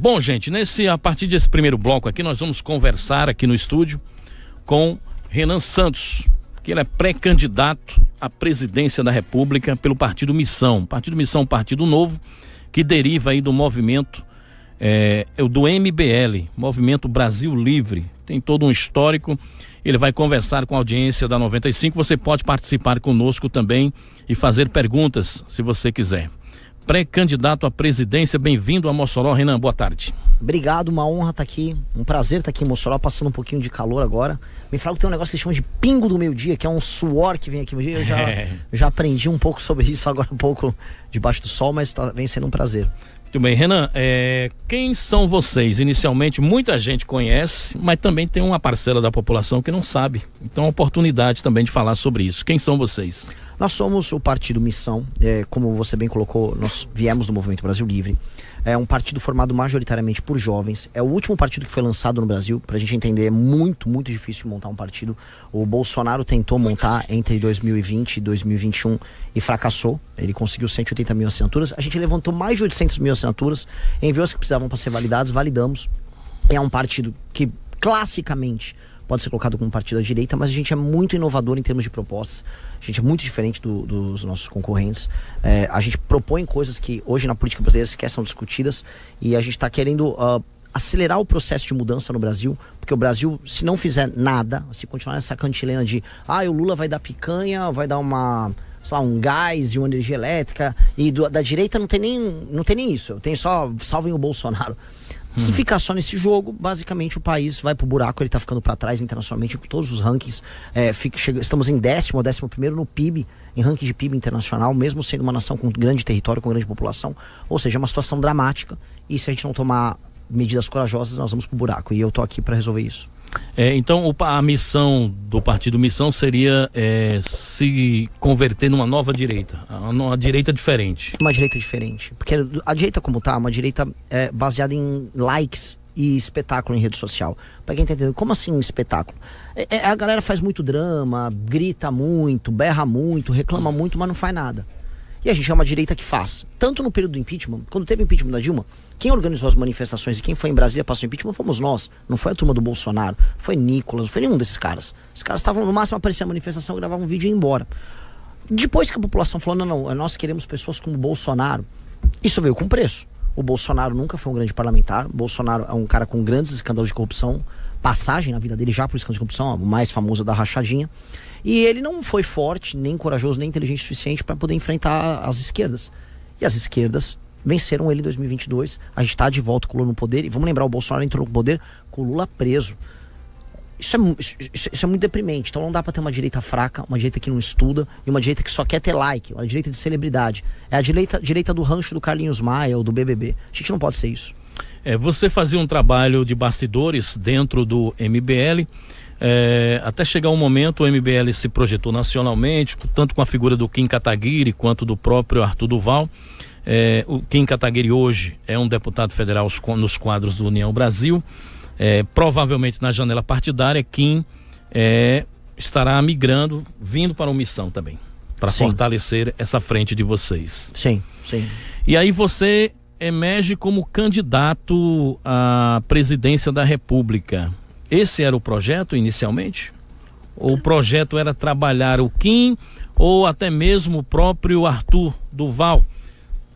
Bom, gente, a partir desse primeiro bloco aqui, nós vamos conversar aqui no estúdio com Renan Santos, que ele é pré-candidato à presidência da República pelo Partido Missão. Partido Missão, Partido Novo, que deriva aí do movimento do MBL, Movimento Brasil Livre. Tem todo um histórico. Ele vai conversar com a audiência da 95. Você pode participar conosco também e fazer perguntas, se você quiser. Pré-candidato à presidência, bem-vindo a Mossoró. Renan, boa tarde. Obrigado, uma honra estar aqui, um prazer estar aqui em Mossoró, passando um pouquinho de calor agora. Me falaram que tem um negócio que eles chamam de pingo do meio-dia, que é um suor que vem aqui no dia. Eu já aprendi um pouco sobre isso agora, um pouco debaixo do sol, mas vem sendo um prazer. Muito bem, Renan, quem são vocês? Inicialmente, muita gente conhece, mas também tem uma parcela da população que não sabe. Então, a oportunidade também de falar sobre isso. Quem são vocês? Nós somos o Partido Missão, como você bem colocou, nós viemos do Movimento Brasil Livre. É um partido formado majoritariamente por jovens. É o último partido que foi lançado no Brasil. Pra gente entender, é muito, muito difícil montar um partido. O Bolsonaro tentou montar entre 2020 e 2021 e fracassou. Ele conseguiu 180 mil assinaturas. A gente levantou mais de 800 mil assinaturas, enviou as que precisavam para ser validadas, validamos. É um partido que, classicamente, pode ser colocado como partido à direita, mas a gente é muito inovador em termos de propostas. A gente é muito diferente dos nossos concorrentes. A gente propõe coisas que hoje na política brasileira sequer são discutidas, e a gente está querendo acelerar o processo de mudança no Brasil, porque o Brasil, se não fizer nada, se continuar nessa cantilena de o Lula vai dar picanha, vai dar um gás e uma energia elétrica, e da direita não tem nem isso, tem só salvem o Bolsonaro. Se ficar só nesse jogo, basicamente o país vai pro buraco, ele tá ficando para trás internacionalmente com todos os rankings. Estamos em 10º ou 11º no PIB, em ranking de PIB internacional, mesmo sendo uma nação com grande território, com grande população. Ou seja, é uma situação dramática, e se a gente não tomar medidas corajosas, nós vamos pro buraco, e eu tô aqui para resolver isso. Então a missão do Partido Missão seria se converter numa nova direita, uma direita diferente. Uma direita diferente, porque a direita como tá, uma direita baseada em likes e espetáculo em rede social. Pra quem tá entendendo, como assim um espetáculo? A galera faz muito drama, grita muito, berra muito, reclama muito, mas não faz nada. E a gente é uma direita que faz. Tanto no período do impeachment, quando teve o impeachment da Dilma, quem organizou as manifestações e quem foi em Brasília passou o impeachment fomos nós. Não foi a turma do Bolsonaro, foi Nicolas, não foi nenhum desses caras. Os caras estavam, no máximo, aparecer a manifestação, gravavam um vídeo e ia embora. Depois que a população falou, não, nós queremos pessoas como o Bolsonaro, isso veio com preço. O Bolsonaro nunca foi um grande parlamentar. O Bolsonaro é um cara com grandes escândalos de corrupção, passagem na vida dele já por escândalo de corrupção, o mais famoso da rachadinha. E ele não foi forte, nem corajoso, nem inteligente o suficiente para poder enfrentar as esquerdas. E as esquerdas venceram ele em 2022. A gente está de volta com o Lula no poder. E vamos lembrar, o Bolsonaro entrou no poder com o Lula preso. Isso é muito deprimente. Então não dá para ter uma direita fraca, uma direita que não estuda, e uma direita que só quer ter like, uma direita de celebridade. É a direita do rancho do Carlinhos Maia ou do BBB. A gente não pode ser isso. Você fazia um trabalho de bastidores dentro do MBL. Até chegar um momento, o MBL se projetou nacionalmente, tanto com a figura do Kim Kataguiri quanto do próprio Arthur Duval. O Kim Kataguiri hoje é um deputado federal nos quadros do União Brasil. Provavelmente na janela partidária, Kim estará migrando, vindo para o Missão também, para fortalecer essa frente de vocês. Sim. E aí você emerge como candidato à presidência da República. Esse era o projeto inicialmente? Ou o projeto era trabalhar o Kim ou até mesmo o próprio Arthur Duval,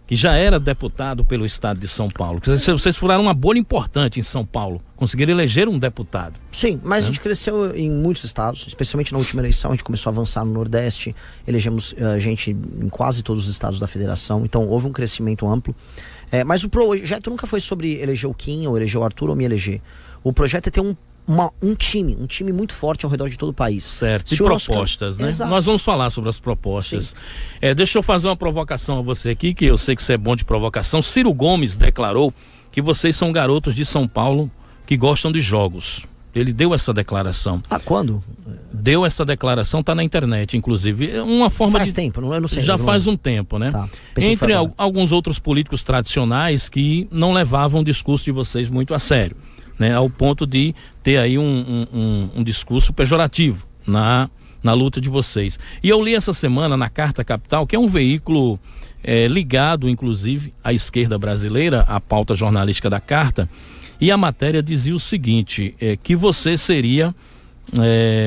que já era deputado pelo estado de São Paulo? Vocês furaram uma bolha importante em São Paulo, conseguiram eleger um deputado. Sim, mas a gente cresceu em muitos estados, especialmente na última eleição. A gente começou a avançar no Nordeste, elegemos gente em quase todos os estados da federação, então houve um crescimento amplo. Mas o projeto nunca foi sobre eleger o Kim ou eleger o Arthur ou me eleger. O projeto é ter um time muito forte ao redor de todo o país. Certo, e propostas, né? Exato. Nós vamos falar sobre as propostas. Deixa eu fazer uma provocação a você aqui, que eu sei que você é bom de provocação. Ciro Gomes declarou que vocês são garotos de São Paulo que gostam de jogos. Ele deu essa declaração. Quando? Deu essa declaração, tá na internet, inclusive. É uma forma faz tempo, eu não sei. Já faz um tempo, né? Tá. Entre alguns outros políticos tradicionais que não levavam o discurso de vocês muito a sério, né, ao ponto de ter aí um discurso pejorativo na luta de vocês. E eu li essa semana na Carta Capital, que é um veículo ligado, inclusive, à esquerda brasileira, à pauta jornalística da Carta, e a matéria dizia o seguinte, que você seria,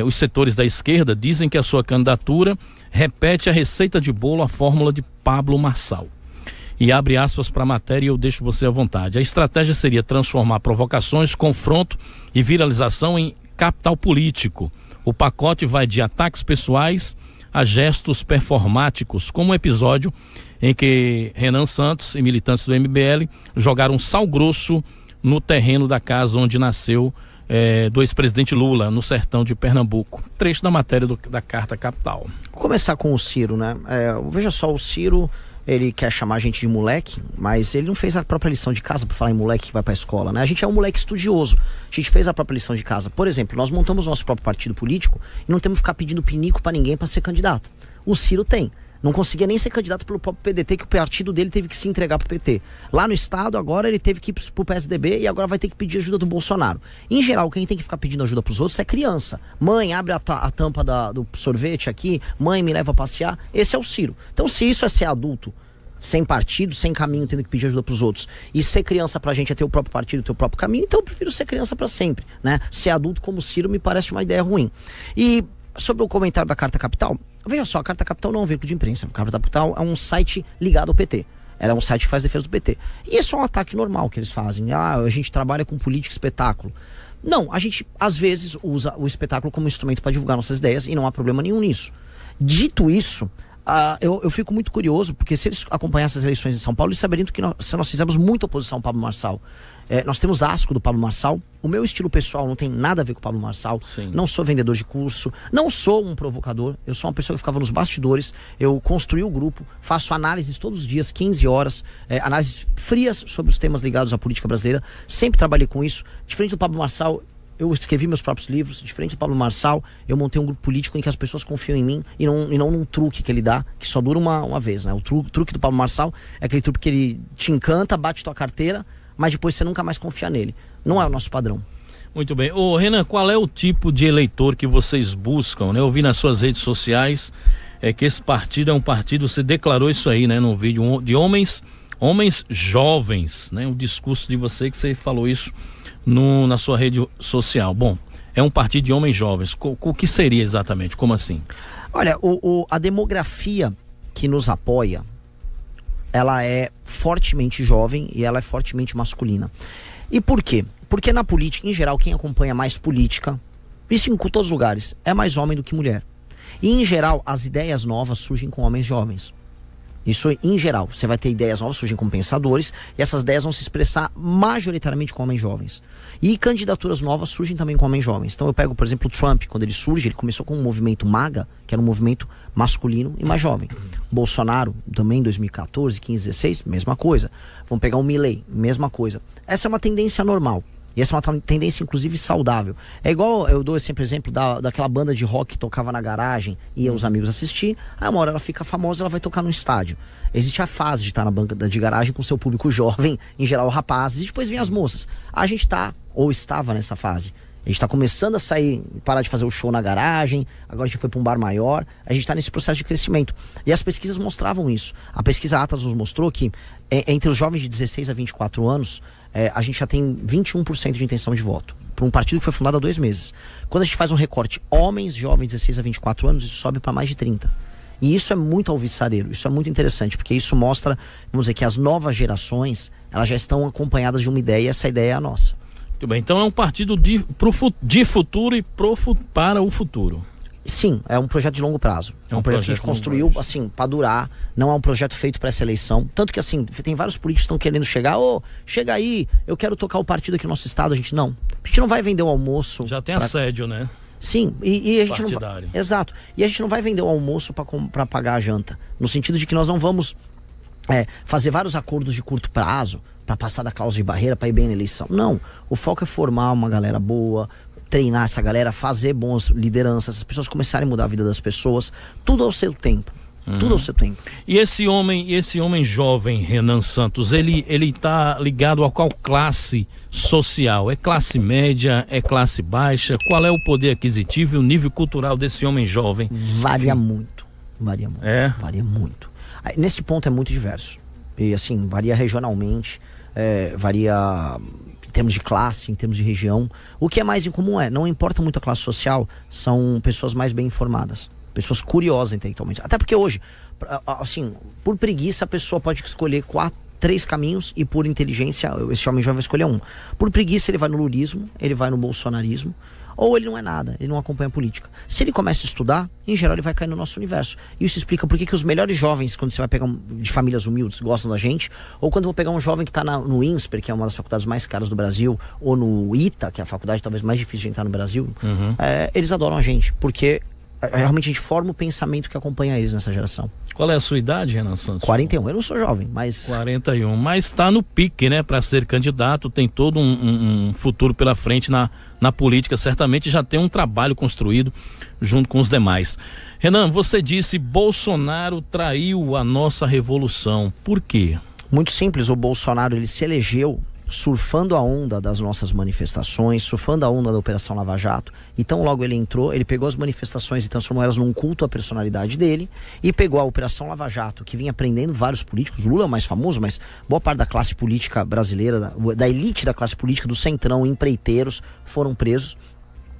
os setores da esquerda dizem que a sua candidatura repete a receita de bolo, a fórmula de Pablo Marçal. E abre aspas para a matéria e eu deixo você à vontade. A estratégia seria transformar provocações, confronto e viralização em capital político. O pacote vai de ataques pessoais a gestos performáticos, como o episódio em que Renan Santos e militantes do MBL jogaram sal grosso no terreno da casa onde nasceu do ex-presidente Lula, no sertão de Pernambuco. Trecho da matéria da Carta Capital. Vou começar com o Ciro, né? Veja só, o Ciro, ele quer chamar a gente de moleque, mas ele não fez a própria lição de casa, para falar em moleque que vai pra escola, né? A gente é um moleque estudioso, a gente fez a própria lição de casa. Por exemplo, nós montamos nosso próprio partido político e não temos que ficar pedindo pinico pra ninguém pra ser candidato. O Ciro tem. Não conseguia nem ser candidato pelo próprio PDT, que o partido dele teve que se entregar pro PT. Lá no estado, agora ele teve que ir pro PSDB e agora vai ter que pedir ajuda do Bolsonaro. Em geral, quem tem que ficar pedindo ajuda pros outros é criança. Mãe, abre a tampa do sorvete aqui, mãe, me leva a passear. Esse é o Ciro. Então, se isso é ser adulto, sem partido, sem caminho, tendo que pedir ajuda pros outros, e ser criança pra gente é ter o próprio partido, ter o próprio caminho, então eu prefiro ser criança pra sempre, né? Ser adulto como o Ciro me parece uma ideia ruim. E sobre o comentário da Carta Capital, veja só, a Carta Capital não é um veículo de imprensa. A Carta Capital é um site ligado ao PT. Ela é um site que faz defesa do PT. E isso é um ataque normal que eles fazem. A gente trabalha com política e espetáculo. Não, a gente às vezes usa o espetáculo como instrumento para divulgar nossas ideias e não há problema nenhum nisso. Dito isso, eu fico muito curioso, porque se eles acompanhassem as eleições em São Paulo, eles saberiam que nós fizemos muita oposição ao Pablo Marçal. Nós temos asco do Pablo Marçal. O meu estilo pessoal não tem nada a ver com o Pablo Marçal. Sim. Não sou vendedor de curso, não sou um provocador. Eu sou uma pessoa que ficava nos bastidores. Eu construí o grupo, faço análises todos os dias, 15 horas, análises frias sobre os temas ligados à política brasileira. Sempre trabalhei com isso. Diferente do Pablo Marçal, eu escrevi meus próprios livros. Diferente do Pablo Marçal, eu montei um grupo político em que as pessoas confiam em mim e não num truque que ele dá, que só dura uma vez, né? O truque do Pablo Marçal é aquele truque que ele te encanta, bate tua carteira, mas depois você nunca mais confia nele. Não é o nosso padrão. Muito bem. Ô, Renan, qual é o tipo de eleitor que vocês buscam, né? Eu vi nas suas redes sociais que esse partido é um partido, você declarou isso aí, né? Num vídeo de homens jovens, né? Um discurso de você que você falou isso na sua rede social. Bom, é um partido de homens jovens. O que seria exatamente? Como assim? Olha, a demografia que nos apoia, ela é fortemente jovem e ela é fortemente masculina. E por quê? Porque na política, em geral, quem acompanha mais política, isso em todos os lugares, é mais homem do que mulher. E em geral, as ideias novas surgem com homens jovens. Isso em geral, você vai ter ideias novas, surgem com pensadores, e essas ideias vão se expressar majoritariamente com homens jovens. E candidaturas novas surgem também com homens jovens. Então eu pego, por exemplo, o Trump, quando ele surge, ele começou com um movimento MAGA, que era um movimento masculino e mais jovem. Bolsonaro, também em 2014, 15, 16, mesma coisa. Vamos pegar o Milley, mesma coisa. Essa é uma tendência normal. E essa é uma tendência, inclusive, saudável. É igual, eu dou sempre exemplo daquela banda de rock que tocava na garagem, ia os amigos assistir, aí uma hora ela fica famosa, ela vai tocar no estádio. Existe a fase de estar na banda de garagem com seu público jovem, em geral rapazes, e depois vem as moças. A gente ou estava nessa fase. A gente está começando a sair, parar de fazer o show na garagem, agora a gente foi para um bar maior, a gente está nesse processo de crescimento. E as pesquisas mostravam isso. A pesquisa Atlas nos mostrou que entre os jovens de 16 a 24 anos, a gente já tem 21% de intenção de voto, para um partido que foi fundado há 2 meses. Quando a gente faz um recorte, homens jovens de 16 a 24 anos, isso sobe para mais de 30%. E isso é muito alvissareiro, isso é muito interessante, porque isso mostra, vamos dizer, que as novas gerações, elas já estão acompanhadas de uma ideia, e essa ideia é a nossa. Muito bem, então é um partido de futuro e para o futuro. Sim, é um projeto de longo prazo. É um projeto que a gente construiu, assim, para durar. Não é um projeto feito para essa eleição. Tanto que, assim, tem vários políticos que estão querendo chegar. Chega aí, eu quero tocar o partido aqui no nosso estado. A gente não vai vender o almoço. Já tem assédio, né? Sim, e a gente partidário. não. Exato. E a gente não vai vender o almoço para pagar a janta. No sentido de que nós não vamos fazer vários acordos de curto prazo para passar da cláusula de barreira para ir bem na eleição. Não. O foco é formar uma galera boa, treinar essa galera, fazer boas lideranças, as pessoas começarem a mudar a vida das pessoas, tudo ao seu tempo. Tudo ao seu tempo. E esse homem jovem, Renan Santos, ele tá ligado a qual classe social? É classe média? É classe baixa? Qual é o poder aquisitivo e o nível cultural desse homem jovem? Varia muito. Varia muito. É? Varia muito. Nesse ponto é muito diverso. E assim, varia regionalmente, varia em termos de classe, em termos de região. O que é mais incomum não importa muito a classe social, são pessoas mais bem informadas, pessoas curiosas intelectualmente. Até porque hoje, assim, por preguiça a pessoa pode escolher 3 caminhos e por inteligência esse homem já vai escolher um. Por preguiça ele vai no lulismo, ele vai no bolsonarismo, ou ele não é nada, ele não acompanha a política. Se ele começa a estudar, em geral ele vai cair no nosso universo. E isso explica por que os melhores jovens, quando você vai pegar de famílias humildes, gostam da gente, ou quando eu vou pegar um jovem que está no INSPER, que é uma das faculdades mais caras do Brasil, ou no ITA, que é a faculdade talvez mais difícil de entrar no Brasil, eles adoram a gente, porque realmente a gente forma o pensamento que acompanha eles nessa geração. Qual é a sua idade, Renan Santos? 41, eu não sou jovem, mas... 41, mas está no pique, né, para ser candidato, tem todo um futuro pela frente na política, certamente já tem um trabalho construído junto com os demais. Renan, você disse Bolsonaro traiu a nossa revolução, por quê? Muito simples, o Bolsonaro ele se elegeu surfando a onda das nossas manifestações, surfando a onda da Operação Lava Jato. Então logo ele entrou, ele pegou as manifestações e transformou elas num culto à personalidade dele, e pegou a Operação Lava Jato, que vinha prendendo vários políticos. Lula é o mais famoso, mas boa parte da classe política brasileira, da elite da classe política, do centrão, empreiteiros, foram presos.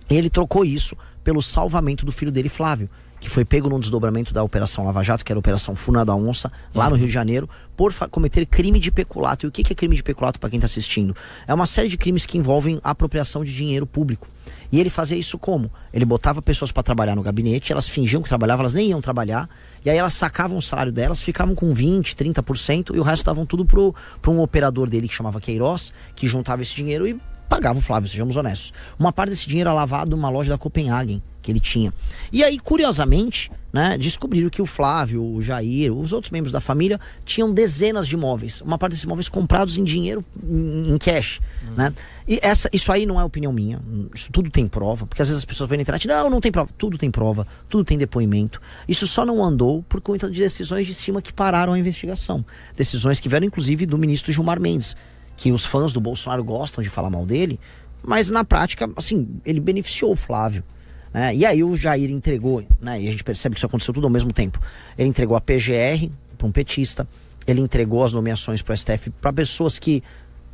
E ele trocou isso pelo salvamento do filho dele, Flávio, que foi pego num desdobramento da Operação Lava Jato, que era a Operação Furna da Onça, lá no Rio de Janeiro, por cometer crime de peculato. E o que é crime de peculato, para quem está assistindo? É uma série de crimes que envolvem apropriação de dinheiro público. E ele fazia isso como? Ele botava pessoas para trabalhar no gabinete, elas fingiam que trabalhavam, elas nem iam trabalhar, e aí elas sacavam o salário delas, ficavam com 20%, 30%, e o resto davam tudo para um operador dele que chamava Queiroz, que juntava esse dinheiro e pagava o Flávio, sejamos honestos. Uma parte desse dinheiro era lavado numa loja da Copenhagen, que ele tinha. E aí, curiosamente, né, descobriram que o Flávio, o Jair, os outros membros da família tinham dezenas de imóveis. Uma parte desses imóveis comprados em dinheiro, em cash, né? E isso aí não é opinião minha. Isso tudo tem prova, porque às vezes as pessoas vêm na internet, não tem prova. Tudo tem prova, tudo tem depoimento. Isso só não andou por conta de decisões de cima que pararam a investigação. Decisões que vieram, inclusive, do ministro Gilmar Mendes, que os fãs do Bolsonaro gostam de falar mal dele, mas na prática, assim, ele beneficiou o Flávio, né? E aí o Jair entregou, né? E a gente percebe que isso aconteceu tudo ao mesmo tempo. Ele entregou a PGR para um petista, ele entregou as nomeações para o STF para pessoas que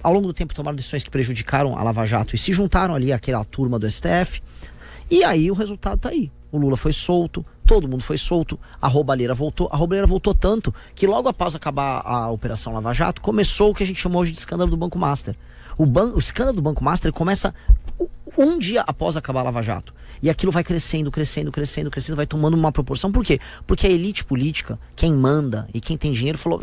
ao longo do tempo tomaram decisões que prejudicaram a Lava Jato e se juntaram ali àquela turma do STF. E aí o resultado tá aí. O Lula foi solto, todo mundo foi solto, a roubalheira voltou. A roubalheira voltou tanto que logo após acabar a Operação Lava Jato, começou o que a gente chamou hoje de escândalo do Banco Master. O escândalo do Banco Master começa um dia após acabar a Lava Jato. E aquilo vai crescendo, vai tomando uma proporção. Por quê? Porque a elite política, quem manda e quem tem dinheiro, falou,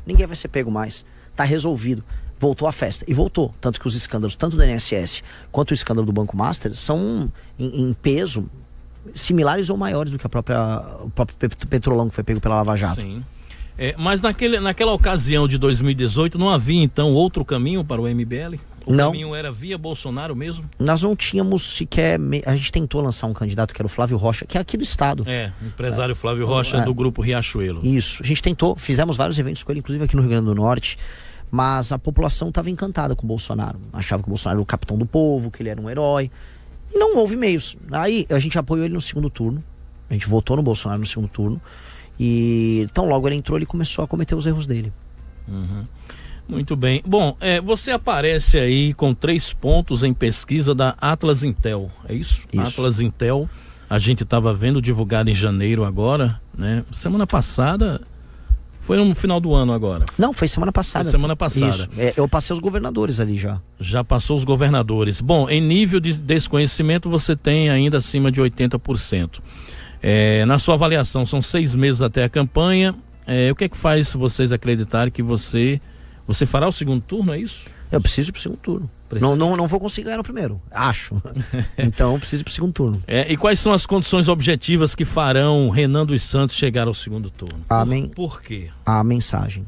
ninguém vai ser pego mais, tá resolvido. Voltou a festa. E voltou. Tanto que os escândalos, tanto do INSS quanto o escândalo do Banco Master, são em peso similares ou maiores do que o próprio Petrolão que foi pego pela Lava Jato. Sim. Mas naquela ocasião de 2018 não havia então outro caminho para o MBL? Não. Caminho era via Bolsonaro mesmo? Nós não tínhamos sequer... A gente tentou lançar um candidato que era o Flávio Rocha, que é aqui do estado. Empresário Flávio Rocha do grupo Riachuelo. Isso. A gente tentou, fizemos vários eventos com ele, inclusive aqui no Rio Grande do Norte. Mas a população estava encantada com o Bolsonaro. Achava que o Bolsonaro era o capitão do povo, que ele era um herói. E não houve meios. Aí a gente apoiou ele no segundo turno. A gente votou no Bolsonaro no segundo turno. E tão logo ele entrou, ele começou a cometer os erros dele. Muito bem. Bom, você aparece aí com 3 pontos em pesquisa da Atlas Intel, é isso? Isso. Atlas Intel, a gente estava vendo divulgado em janeiro agora, né? Semana passada... Foi no final do ano agora? Não, foi semana passada. Foi semana passada. Isso. Eu passei os governadores ali já. Já passou os governadores. Bom, em nível de desconhecimento você tem ainda acima de 80%. Na sua avaliação, são 6 meses até a campanha. O que é que faz vocês acreditarem que você fará o segundo turno, é isso? Eu preciso ir pro segundo turno. Não vou conseguir ganhar no primeiro, acho. Então eu preciso ir pro segundo turno. E quais são as condições objetivas que farão Renan dos Santos chegar ao segundo turno? Por quê? A mensagem.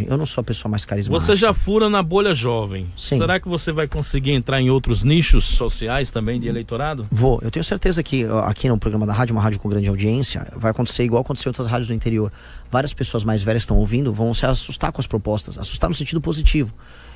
Eu não sou a pessoa mais carismática. Você já fura na bolha jovem. Sim. Será que você vai conseguir entrar em outros nichos sociais também de eleitorado? Vou. Eu tenho certeza que aqui no programa da rádio, uma rádio com grande audiência, vai acontecer igual aconteceu em outras rádios do interior. Várias pessoas mais velhas estão ouvindo, vão se assustar com as propostas. Assustar no sentido positivo.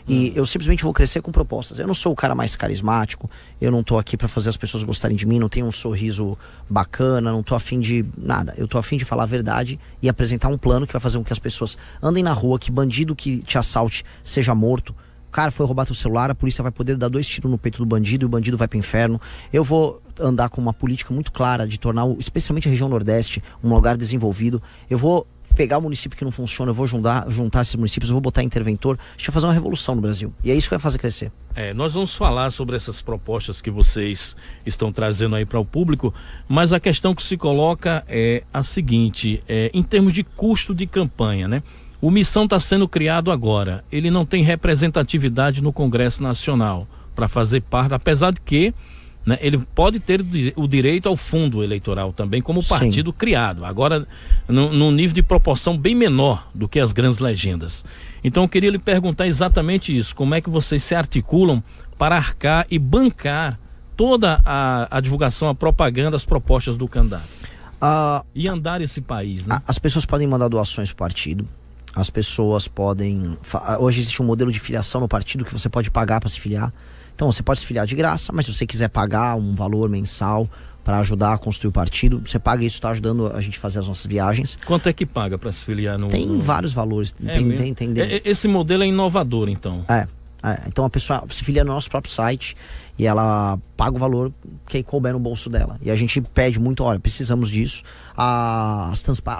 E eu simplesmente vou crescer com propostas. Eu não sou o cara mais carismático, eu não tô aqui para fazer as pessoas gostarem de mim, não tenho um sorriso bacana, não tô afim de nada. Eu tô afim de falar a verdade e apresentar um plano que vai fazer com que as pessoas andem na rua, que bandido que te assalte seja morto. O cara foi roubar teu celular, a polícia vai poder dar 2 tiros no peito do bandido e o bandido vai pro inferno. Eu vou andar com uma política muito clara de tornar, especialmente a região Nordeste, um lugar desenvolvido. Eu vou pegar o município que não funciona, eu vou juntar esses municípios, eu vou botar interventor. A gente vai fazer uma revolução no Brasil. E é isso que vai fazer crescer. Nós vamos falar sobre essas propostas que vocês estão trazendo aí para o público, mas a questão que se coloca é a seguinte, em termos de custo de campanha, né? O Missão está sendo criado agora, ele não tem representatividade no Congresso Nacional para fazer parte, apesar de que, né, ele pode ter o direito ao fundo eleitoral também como partido criado, agora num nível de proporção bem menor do que as grandes legendas. Então eu queria lhe perguntar exatamente isso, como é que vocês se articulam para arcar e bancar toda a divulgação, a propaganda, as propostas do candidato e andar esse país, né? As pessoas podem mandar doações para o partido. As pessoas podem... Hoje existe um modelo de filiação no partido que você pode pagar para se filiar. Então você pode se filiar de graça, mas se você quiser pagar um valor mensal para ajudar a construir o partido, você paga isso, está ajudando a gente a fazer as nossas viagens. Quanto é que paga para se filiar no... Tem vários valores. Tem. Esse modelo é inovador, então. Então a pessoa se filia no nosso próprio site e ela paga o valor que couber no bolso dela. E a gente pede muito, olha, precisamos disso. A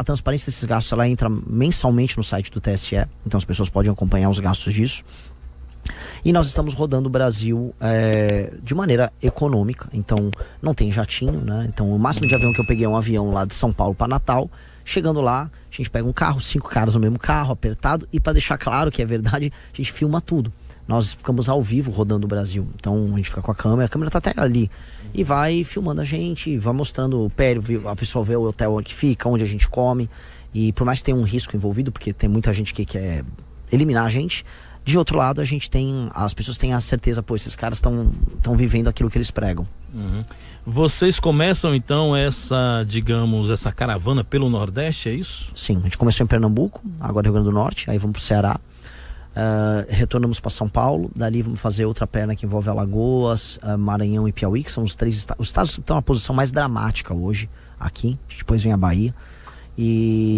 transparência desses gastos, ela entra mensalmente no site do TSE, então as pessoas podem acompanhar os gastos disso. E nós estamos rodando o Brasil de maneira econômica, então não tem jatinho, né? Então o máximo de avião que eu peguei é um avião lá de São Paulo para Natal. Chegando lá, a gente pega um carro, 5 caras no mesmo carro, apertado, e para deixar claro que é verdade, a gente filma tudo. Nós ficamos ao vivo rodando o Brasil. Então a gente fica com a câmera tá até ali. E vai filmando a gente, vai mostrando o pé, a pessoa vê o hotel que fica, onde a gente come. E por mais que tenha um risco envolvido, porque tem muita gente que quer eliminar a gente, de outro lado as pessoas têm a certeza, pô, esses caras estão vivendo aquilo que eles pregam. Vocês começam então essa caravana pelo Nordeste, é isso? Sim, a gente começou em Pernambuco, agora Rio Grande do Norte, aí vamos pro Ceará. Retornamos para São Paulo, dali vamos fazer outra perna que envolve Alagoas, Maranhão e Piauí, que são os 3 estados. Os estados que estão na posição mais dramática hoje aqui, depois vem a Bahia.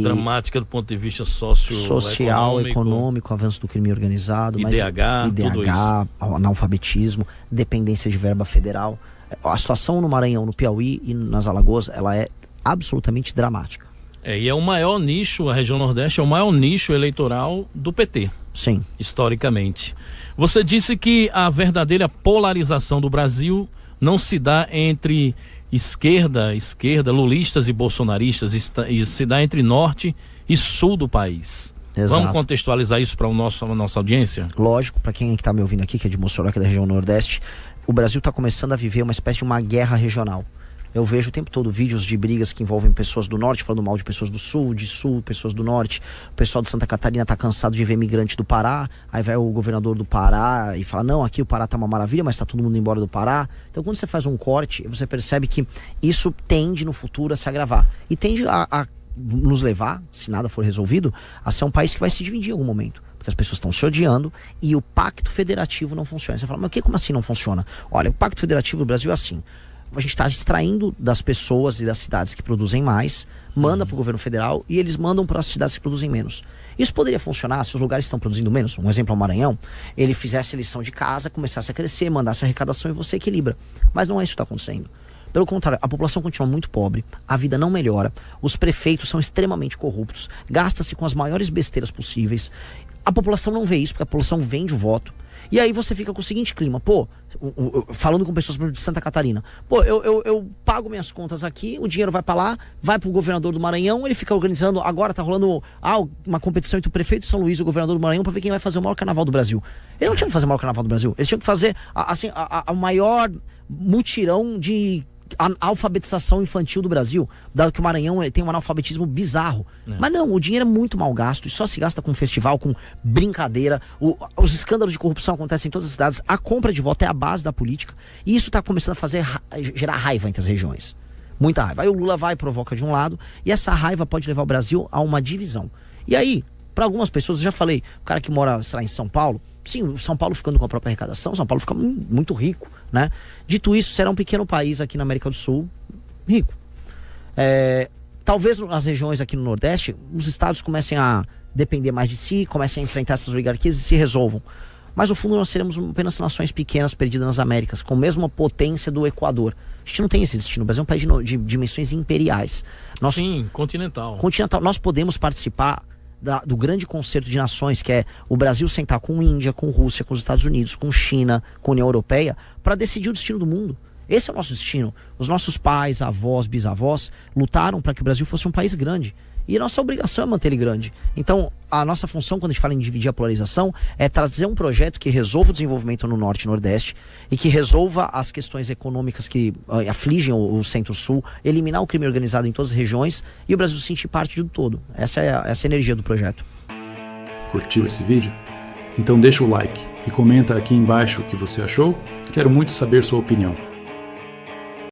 Dramática do ponto de vista social, econômico, avanço do crime organizado, IDH, analfabetismo, dependência de verba federal. A situação no Maranhão, no Piauí e nas Alagoas, ela é absolutamente dramática. E é o maior nicho, a região Nordeste é o maior nicho eleitoral do PT. Sim. Historicamente. Você disse que a verdadeira polarização do Brasil não se dá entre esquerda, lulistas e bolsonaristas, e se dá entre norte e sul do país. Exato. Vamos contextualizar isso para a nossa audiência? Lógico, para quem está me ouvindo aqui, que é de Mossoró, que é da região Nordeste, o Brasil está começando a viver uma espécie de uma guerra regional. Eu vejo o tempo todo vídeos de brigas que envolvem pessoas do norte falando mal de pessoas do sul, pessoas do norte. O pessoal de Santa Catarina tá cansado de ver migrante do Pará. Aí vai o governador do Pará e fala, não, aqui o Pará tá uma maravilha, mas tá todo mundo embora do Pará. Então quando você faz um corte, você percebe que isso tende no futuro a se agravar. E tende a nos levar, se nada for resolvido, a ser um país que vai se dividir em algum momento. Porque as pessoas estão se odiando e o pacto federativo não funciona. Você fala, mas como assim não funciona? Olha, o pacto federativo do Brasil é assim. A gente está extraindo das pessoas e das cidades que produzem mais, manda para o governo federal e eles mandam para as cidades que produzem menos. Isso poderia funcionar se os lugares que estão produzindo menos, um exemplo é o Maranhão, ele fizesse lição de casa, começasse a crescer, mandasse a arrecadação e você equilibra. Mas não é isso que está acontecendo. Pelo contrário, a população continua muito pobre, a vida não melhora, os prefeitos são extremamente corruptos, gasta-se com as maiores besteiras possíveis. A população não vê isso, porque a população vende o voto. E aí você fica com o seguinte clima, falando com pessoas de Santa Catarina, eu pago minhas contas aqui, o dinheiro vai para lá, vai pro governador do Maranhão, ele fica organizando, agora tá rolando uma competição entre o prefeito de São Luís e o governador do Maranhão para ver quem vai fazer o maior carnaval do Brasil. Eles não tinham que fazer o maior carnaval do Brasil, eles tinham que fazer o maior mutirão de alfabetização infantil do Brasil, dado que o Maranhão tem um analfabetismo bizarro. Mas não, o dinheiro é muito mal gasto e só se gasta com festival, com brincadeira. Os escândalos de corrupção acontecem em todas as cidades, a compra de voto é a base da política e isso está começando a gerar raiva entre as regiões, muita raiva. Aí o Lula vai e provoca de um lado e essa raiva pode levar o Brasil a uma divisão. E aí, para algumas pessoas, eu já falei, o cara que mora, sei lá, em São Paulo, sim, o São Paulo ficando com a própria arrecadação, São Paulo fica muito rico, né? Dito isso, será um pequeno país aqui na América do Sul, rico. Talvez nas regiões aqui no Nordeste, os estados comecem a depender mais de si, comecem a enfrentar essas oligarquias e se resolvam. Mas no fundo nós seremos apenas nações pequenas perdidas nas Américas, com a mesma potência do Equador. A gente não tem esse destino. O Brasil é um país de dimensões imperiais. Sim, continental. Nós podemos participar do grande concerto de nações, que é o Brasil sentar com Índia, com Rússia, com os Estados Unidos, com China, com a União Europeia, para decidir o destino do mundo. Esse é o nosso destino. Os nossos pais, avós, bisavós lutaram para que o Brasil fosse um país grande. E a nossa obrigação é manter ele grande. Então, a nossa função, quando a gente fala em dividir a polarização, é trazer um projeto que resolva o desenvolvimento no Norte e Nordeste e que resolva as questões econômicas que afligem o Centro-Sul, eliminar o crime organizado em todas as regiões e o Brasil se sentir parte do todo. Essa é a energia do projeto. Curtiu esse vídeo? Então deixa o like e comenta aqui embaixo o que você achou. Quero muito saber sua opinião.